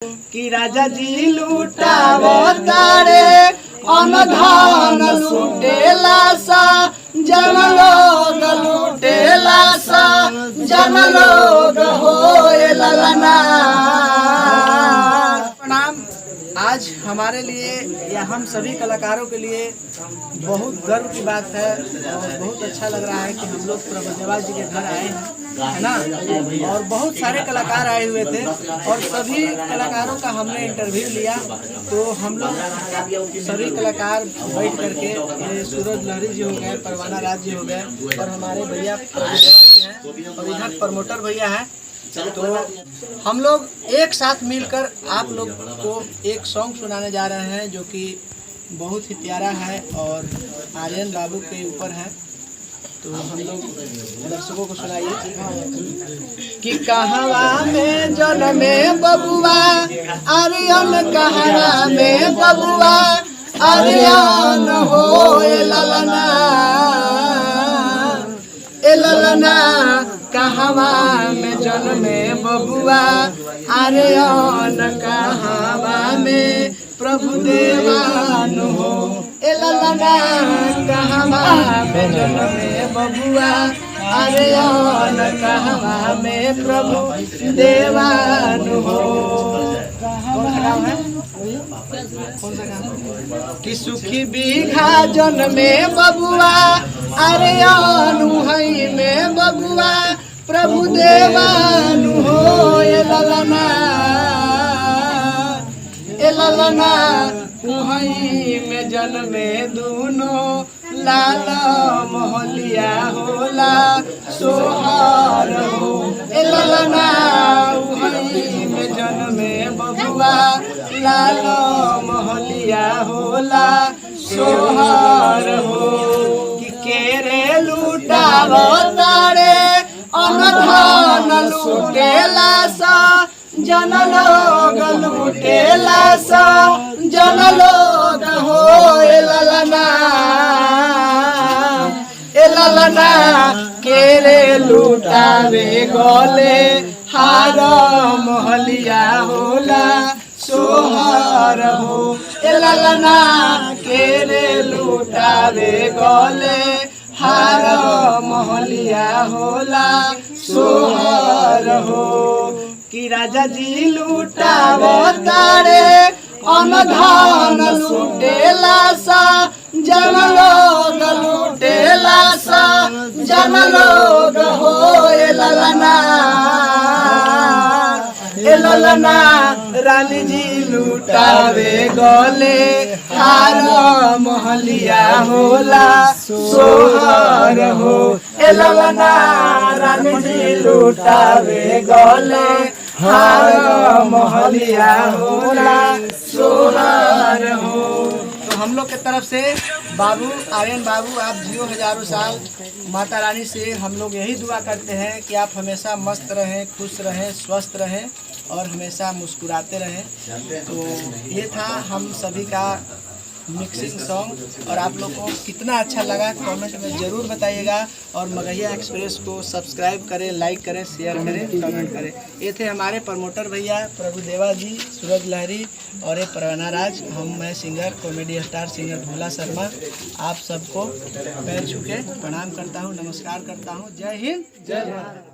कि राजा जी लूटावो तारे अनधन लूटेला सा जन लोग लूटेला सा जन लोग होए ललना। प्रणाम। आज हमारे लिए या हम सभी कलाकारों के लिए बहुत गर्व की बात है और बहुत अच्छा लग रहा है कि हम लोग प्रभुदेवा जी के घर आए हैं, है ना। और बहुत सारे कलाकार आए हुए थे और सभी कलाकारों का हमने इंटरव्यू लिया। तो हम लोग सभी कलाकार बैठ करके, ये सूरज लहरी जी हो गए, परवाना राज जी हो गए और हमारे भैया प्रभुदेवा जी हैं और इधर प्रमोटर भैया हैं। तो हम लोग एक साथ मिलकर आप लोग को एक सॉन्ग सुनाने जा रहे हैं जो कि बहुत ही प्यारा है और आर्यन बाबू के ऊपर है। तो हम लोग दर्शकों को सुनाइए कि कहवा में जन्मे बबुआ आर्यन, कहवा में बबुआ आर्यन हो ए ललना, ए ललना कहवा में जन्मे बबुआ आर्यन, कहवा में प्रभुदेवान हो ए ललना, कहवा में जन्मे बबुआ आर्यन, कहवा में प्रभुदेवान हो। कौन सा गाँव है? कौन सा गाँव? कि सुखी बीघा जन्मे बबुआ आर्यन, हई में बबुआ प्रभुदेवान हो ए ललना, ए ललना उहई में जन्मे दूनो लाल मोहलिया होला सोहार हो ए ललना, उहई में जन्मे बबुआ लाल मोहलिया होला सोहार हो। कि केरे लूटावो तारे अनधन लूटेला सा जन लोग लूटेला सा जन लोग हो ए ललना, ए ललना केरे लूटावे गोले हार मोहलिया होला सोहर हो ए ललना, केरे लूटावे गोले हार मोहलिया होला सोहर हो। कि राजा जी लूटावो तारे अनधन लूटेला सा जन लोग लूटेला सा जन लोग हो ए ललना, ए ललना रानी जी लूटावे गोले हार मोहलिया होला सोहर हो ए ललना, रानी जी लूटावे गोले हार मोहलिया होला सोहर हो। तो हम लोग के तरफ से बाबू आर्यन बाबू आप जियो हजारों साल। माता रानी से हम लोग यही दुआ करते हैं कि आप हमेशा मस्त रहें, खुश रहें, स्वस्थ रहें और हमेशा मुस्कुराते रहें। तो ये था हम सभी का मिक्सिंग सॉन्ग और आप लोग को कितना अच्छा लगा कमेंट में ज़रूर बताइएगा और मगहिया एक्सप्रेस को सब्सक्राइब करें, लाइक करें, शेयर करें, कमेंट करें। ये थे हमारे प्रमोटर भैया प्रभुदेवा जी, सूरज लहरी और ये परवाना राज। मैं singer comedy star singer Bhola Sharma आप सबको पैर छू के प्रणाम करता हूँ, नमस्कार करता हूँ। जय हिंद, जय भारत।